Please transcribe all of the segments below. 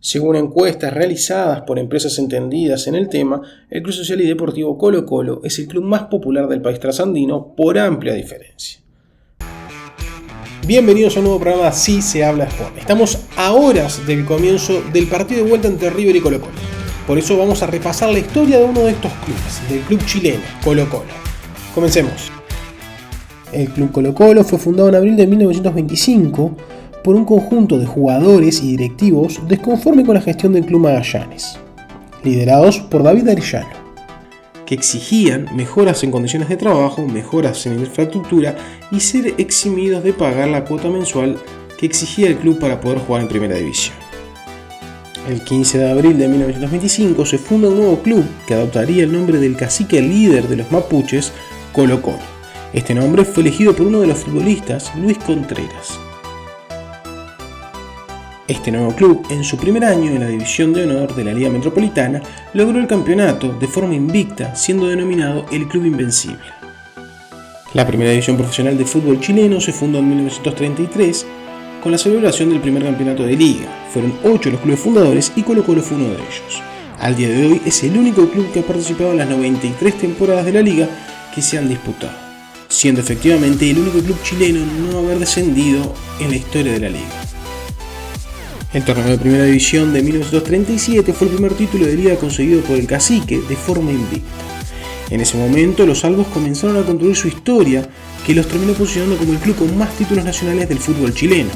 Según encuestas realizadas por empresas entendidas en el tema, el Club Social y Deportivo Colo-Colo es el club más popular del país trasandino por amplia diferencia. Bienvenidos a un nuevo programa Así se habla Sport. Estamos a horas del comienzo del partido de vuelta entre River y Colo-Colo. Por eso vamos a repasar la historia de uno de estos clubes, del club chileno, Colo-Colo. Comencemos. El club Colo-Colo fue fundado en abril de 1925 por un conjunto de jugadores y directivos desconforme con la gestión del club Magallanes, liderados por David Arellano, que exigían mejoras en condiciones de trabajo, mejoras en infraestructura y ser eximidos de pagar la cuota mensual que exigía el club para poder jugar en primera división. El 15 de abril de 1925 se funda un nuevo club que adoptaría el nombre del cacique líder de los mapuches, Colo-Colo. Este nombre fue elegido por uno de los futbolistas, Luis Contreras. Este nuevo club, en su primer año en la División de Honor de la Liga Metropolitana, logró el campeonato de forma invicta, siendo denominado el Club Invencible. La primera división profesional de fútbol chileno se fundó en 1933 con la celebración del primer campeonato de liga. Fueron 8 los clubes fundadores y Colo-Colo fue uno de ellos. Al día de hoy es el único club que ha participado en las 93 temporadas de la liga que se han disputado, siendo efectivamente el único club chileno en no haber descendido en la historia de la liga. El torneo de primera división de 1937 fue el primer título de liga conseguido por el cacique de forma invicta. En ese momento los albos comenzaron a construir su historia, que los terminó posicionando como el club con más títulos nacionales del fútbol chileno.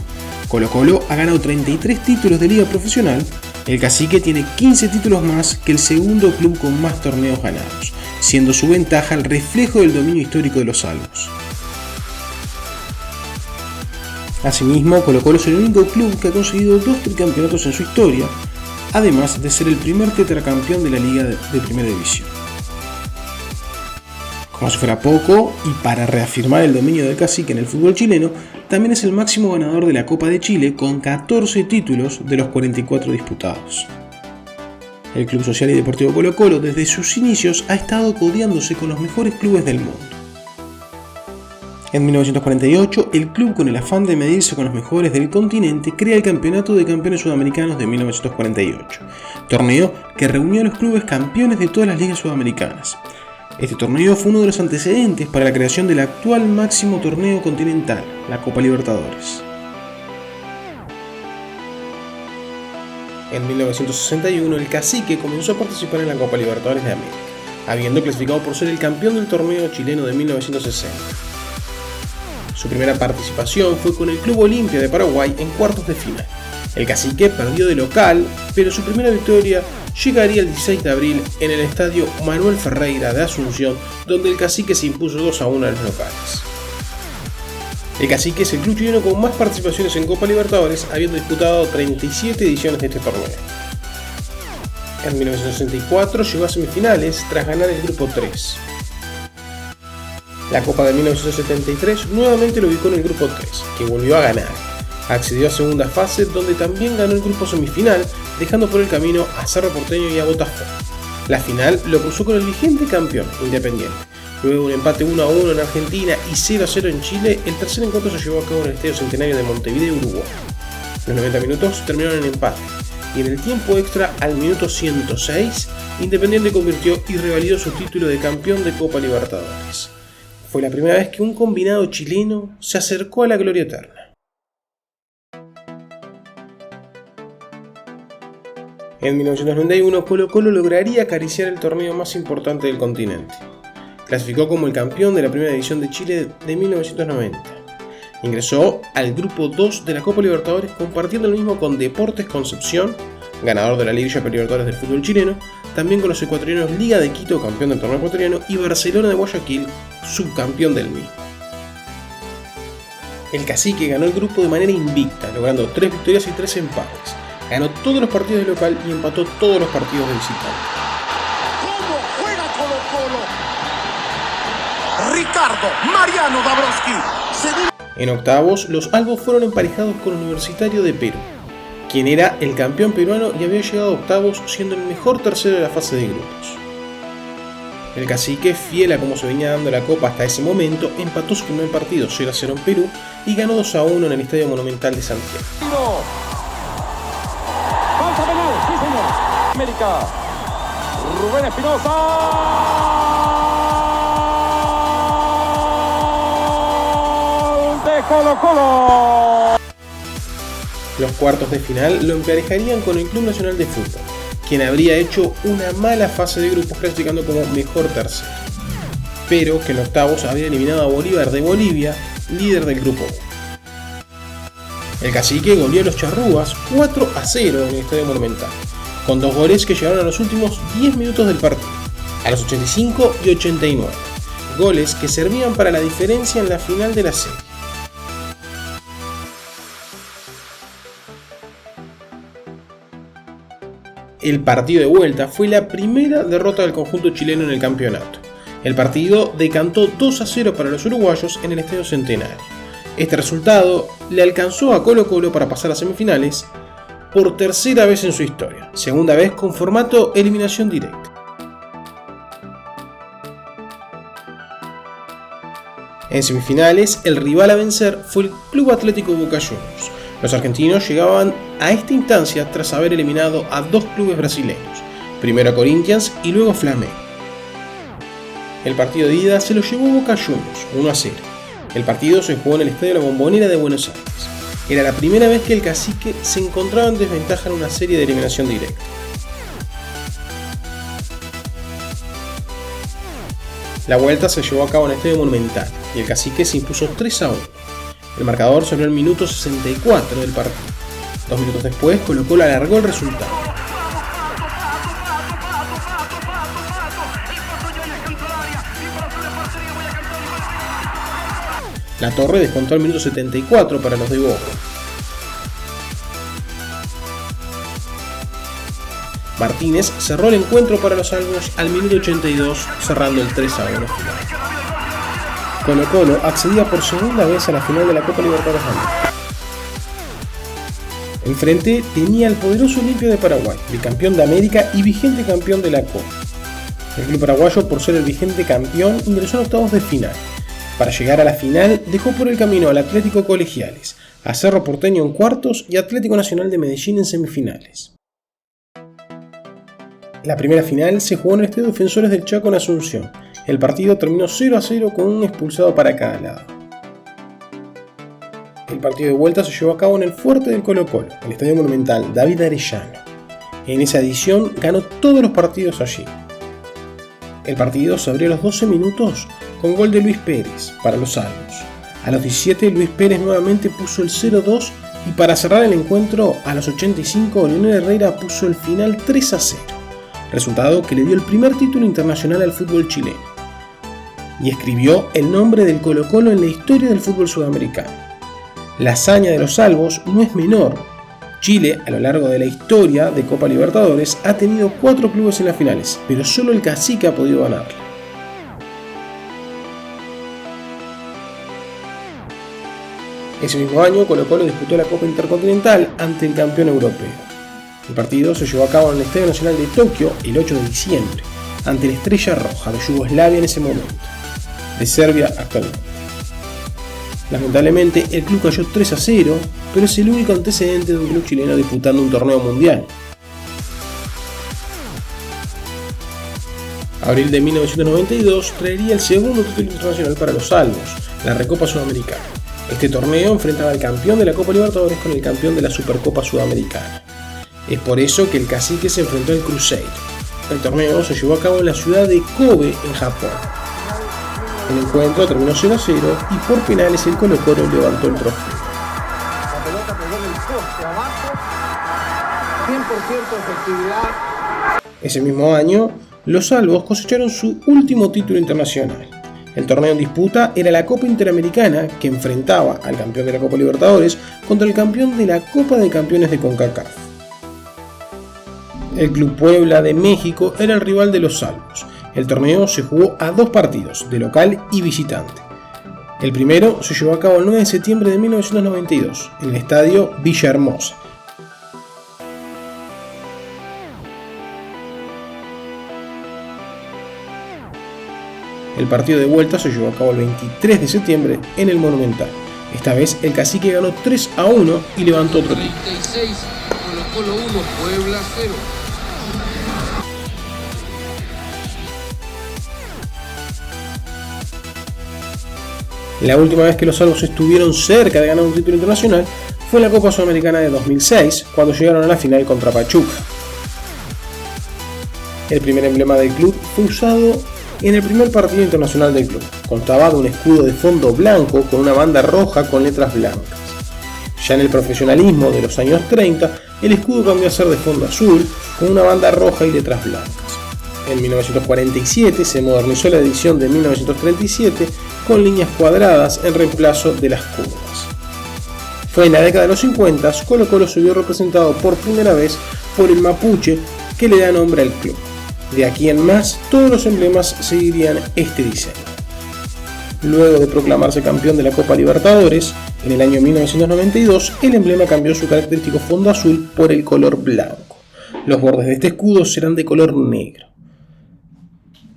Colo-Colo ha ganado 33 títulos de liga profesional, el cacique tiene 15 títulos más que el segundo club con más torneos ganados, siendo su ventaja el reflejo del dominio histórico de los albos. Asimismo, Colo-Colo es el único club que ha conseguido 2 tricampeonatos en su historia, además de ser el primer tetracampeón de la Liga de Primera División. Como si fuera poco, y para reafirmar el dominio del cacique en el fútbol chileno, también es el máximo ganador de la Copa de Chile con 14 títulos de los 44 disputados. El Club Social y Deportivo Colo-Colo desde sus inicios ha estado codeándose con los mejores clubes del mundo. En 1948, el club, con el afán de medirse con los mejores del continente, crea el Campeonato de Campeones Sudamericanos de 1948, torneo que reunió a los clubes campeones de todas las ligas sudamericanas. Este torneo fue uno de los antecedentes para la creación del actual máximo torneo continental, la Copa Libertadores. En 1961, el cacique comenzó a participar en la Copa Libertadores de América, habiendo clasificado por ser el campeón del torneo chileno de 1960. Su primera participación fue con el Club Olimpia de Paraguay en cuartos de final. El cacique perdió de local, pero su primera victoria llegaría el 16 de abril en el estadio Manuel Ferreira de Asunción, donde el cacique se impuso 2-1 a los locales. El cacique es el club chileno con más participaciones en Copa Libertadores, habiendo disputado 37 ediciones de este torneo. En 1964 llegó a semifinales tras ganar el grupo 3. La Copa de 1973 nuevamente lo ubicó en el grupo 3, que volvió a ganar. Accedió a segunda fase, donde también ganó el grupo semifinal, dejando por el camino a Cerro Porteño y a Botafogo. La final lo cruzó con el vigente campeón, Independiente. Luego un empate 1-1 en Argentina y 0-0 en Chile, el tercer encuentro se llevó a cabo en el Estadio Centenario de Montevideo, Uruguay. Los 90 minutos terminaron en empate, y en el tiempo extra, al minuto 106, Independiente convirtió y revalidó su título de campeón de Copa Libertadores. Fue la primera vez que un combinado chileno se acercó a la gloria eterna. En 1991, Colo-Colo lograría acariciar el torneo más importante del continente. Clasificó como el campeón de la Primera División de Chile de 1990. Ingresó al grupo 2 de la Copa Libertadores, compartiendo el mismo con Deportes Concepción, ganador de la Liga Libertadores del fútbol chileno, también con los ecuatorianos Liga de Quito, campeón del torneo ecuatoriano, y Barcelona de Guayaquil, subcampeón del mismo. El cacique ganó el grupo de manera invicta, logrando 3 victorias y 3 empates. Ganó todos los partidos de local y empató todos los partidos de visitante. ¿Cómo juega Colo-Colo? Ricardo Mariano Dabrowski. En octavos, los albos fueron emparejados con Universitario de Perú, quien era el campeón peruano y había llegado a octavos siendo el mejor tercero de la fase de grupos. El cacique, fiel a cómo se venía dando la copa hasta ese momento, empató su primer partido 0-0 en Perú y ganó 2-1 en el Estadio Monumental de Santiago. ¡Falta penal! América. Rubén Espinosa. De Colo-Colo. Los cuartos de final lo emparejarían con el Club Nacional de Fútbol, quien habría hecho una mala fase de grupos clasificando como mejor tercero, pero que en octavos habría eliminado a Bolívar de Bolivia, líder del grupo 1. El Cacique goleó a los Charrúas 4-0 en el Estadio Monumental, con 2 goles que llegaron a los últimos 10 minutos del partido, a los 85 y 89, goles que servían para la diferencia en la final de la serie. El partido de vuelta fue la primera derrota del conjunto chileno en el campeonato. El partido decantó 2-0 para los uruguayos en el Estadio Centenario. Este resultado le alcanzó a Colo-Colo para pasar a semifinales por tercera vez en su historia, segunda vez con formato eliminación directa. En semifinales, el rival a vencer fue el Club Atlético Boca Juniors. Los argentinos llegaban a esta instancia tras haber eliminado a 2 clubes brasileños, primero a Corinthians y luego a Flamengo. El partido de ida se lo llevó Boca Juniors, 1-0. El partido se jugó en el Estadio La Bombonera de Buenos Aires. Era la primera vez que el Cacique se encontraba en desventaja en una serie de eliminación directa. La vuelta se llevó a cabo en el Estadio Monumental y el Cacique se impuso 3-1. El marcador salió al minuto 64 del partido. 2 minutos después, Colo-Colo alargó el resultado. La Torre descontó al minuto 74 para los de Boca. Martínez cerró el encuentro para los albos al minuto 82, cerrando el 3-1 final. Colo-Colo accedía por segunda vez a la final de la Copa Libertadores de América. Enfrente tenía al poderoso Olimpia de Paraguay, bicampeón de América y vigente campeón de la Copa. El club paraguayo, por ser el vigente campeón, ingresó en octavos de final. Para llegar a la final, dejó por el camino al Atlético Colegiales, a Cerro Porteño en cuartos y Atlético Nacional de Medellín en semifinales. La primera final se jugó en el Estadio Defensores del Chaco en Asunción. El partido terminó 0-0 con un expulsado para cada lado. El partido de vuelta se llevó a cabo en el Fuerte del Colo-Colo, el Estadio Monumental David Arellano. En esa edición ganó todos los partidos allí. El partido se abrió a los 12 minutos con gol de Luis Pérez para los salvos. A los 17 Luis Pérez nuevamente puso el 0-2 y para cerrar el encuentro a los 85 Leonel Herrera puso el final 3-0, resultado que le dio el primer título internacional al fútbol chileno y escribió el nombre del Colo-Colo en la historia del fútbol sudamericano. La hazaña de los salvos no es menor. Chile, a lo largo de la historia de Copa Libertadores, ha tenido 4 clubes en las finales, pero solo el Cacique ha podido ganarla. Ese mismo año, Colo-Colo disputó la Copa Intercontinental ante el campeón europeo. El partido se llevó a cabo en el Estadio Nacional de Tokio el 8 de diciembre, ante la Estrella Roja de Yugoslavia en ese momento, de Serbia actualmente. Lamentablemente, el club cayó 3-0, pero es el único antecedente de un club chileno disputando un torneo mundial. Abril de 1992 traería el segundo título internacional para los salvos, la Recopa Sudamericana. Este torneo enfrentaba al campeón de la Copa Libertadores con el campeón de la Supercopa Sudamericana. Es por eso que el Cacique se enfrentó al Cruzeiro. El torneo se llevó a cabo en la ciudad de Kobe, en Japón. El encuentro terminó 0-0 y por penales el Colo-Colo levantó el trofeo. La pelota pegó en el poste abajo, 100% efectividad. Ese mismo año, los salvos cosecharon su último título internacional. El torneo en disputa era la Copa Interamericana, que enfrentaba al campeón de la Copa Libertadores contra el campeón de la Copa de Campeones de CONCACAF. El Club Puebla de México era el rival de los salvos. El torneo se jugó a 2 partidos, de local y visitante. El primero se llevó a cabo el 9 de septiembre de 1992, en el estadio Villahermosa. El partido de vuelta se llevó a cabo el 23 de septiembre en el Monumental. Esta vez el Cacique ganó 3-1 y levantó otro título. 36, Colo-Colo 1, Puebla 0. La última vez que los albos estuvieron cerca de ganar un título internacional fue en la Copa Sudamericana de 2006, cuando llegaron a la final contra Pachuca. El primer emblema del club fue usado en el primer partido internacional del club. Constaba de un escudo de fondo blanco con una banda roja con letras blancas. Ya en el profesionalismo de los años 30, el escudo cambió a ser de fondo azul con una banda roja y letras blancas. En 1947 se modernizó la edición de 1937 con líneas cuadradas en reemplazo de las curvas. Fue en la década de los 50 Colo-Colo se vio representado por primera vez por el mapuche que le da nombre al club. De aquí en más, todos los emblemas seguirían este diseño. Luego de proclamarse campeón de la Copa Libertadores, en el año 1992, el emblema cambió su característico fondo azul por el color blanco. Los bordes de este escudo serán de color negro.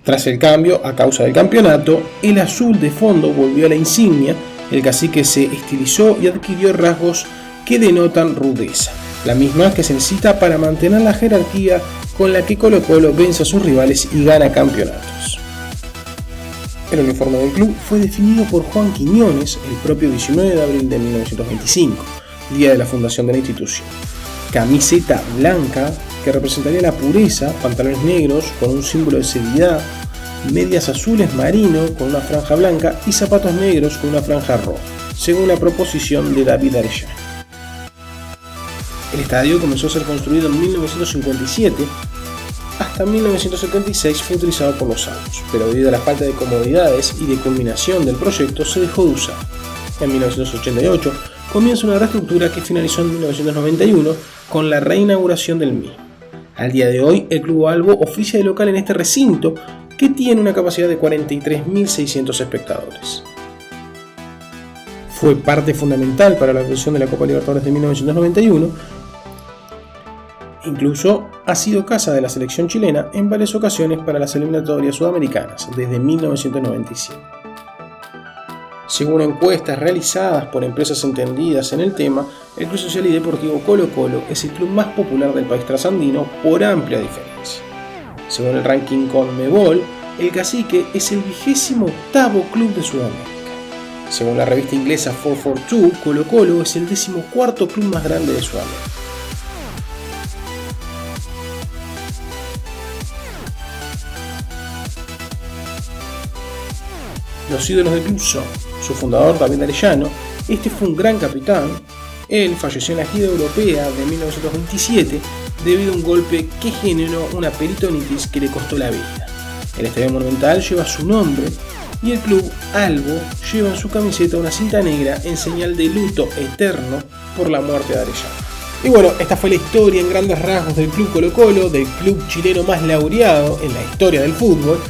Tras el cambio, a causa del campeonato, el azul de fondo volvió a la insignia, el cacique se estilizó y adquirió rasgos que denotan rudeza, la misma que se necesita para mantener la jerarquía con la que Colo-Colo vence a sus rivales y gana campeonatos. El uniforme del club fue definido por Juan Quiñones el propio 19 de abril de 1925, día de la fundación de la institución. Camiseta blanca, que representaría la pureza, pantalones negros con un símbolo de seriedad, medias azules marino con una franja blanca y zapatos negros con una franja roja, según la proposición de David Arellano. El estadio comenzó a ser construido en 1957, hasta 1976 fue utilizado por los albos, pero debido a la falta de comodidades y de culminación del proyecto se dejó de usar. En 1988 comienza una reestructura que finalizó en 1991 con la reinauguración del mismo. Al día de hoy, el Club Albo oficia de local en este recinto que tiene una capacidad de 43.600 espectadores. Fue parte fundamental para la obtención de la Copa Libertadores de 1991. Incluso ha sido casa de la selección chilena en varias ocasiones para las eliminatorias sudamericanas desde 1997. Según encuestas realizadas por empresas entendidas en el tema, el Club Social y Deportivo Colo-Colo es el club más popular del país trasandino por amplia diferencia. Según el ranking CONMEBOL, el Cacique es el 28º club de Sudamérica. Según la revista inglesa 442, Colo-Colo es el 14º club más grande de Sudamérica. Los ídolos del club son su fundador David Arellano. Este fue un gran capitán. Él falleció en la gira europea de 1927 debido a un golpe que generó una peritonitis que le costó la vida. El estadio Monumental lleva su nombre y el club Albo lleva en su camiseta una cinta negra en señal de luto eterno por la muerte de Arellano. Y bueno, esta fue la historia en grandes rasgos del club Colo-Colo, del club chileno más laureado en la historia del fútbol.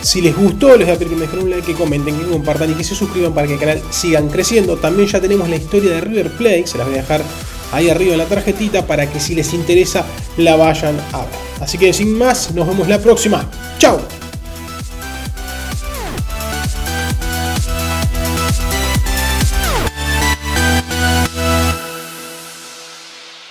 Si les gustó, les voy a pedir que me dejen un like, que comenten, que compartan y que se suscriban para que el canal sigan creciendo. También ya tenemos la historia de River Plate, se las voy a dejar ahí arriba en la tarjetita para que si les interesa la vayan a ver. Así que sin más, nos vemos la próxima. ¡Chao!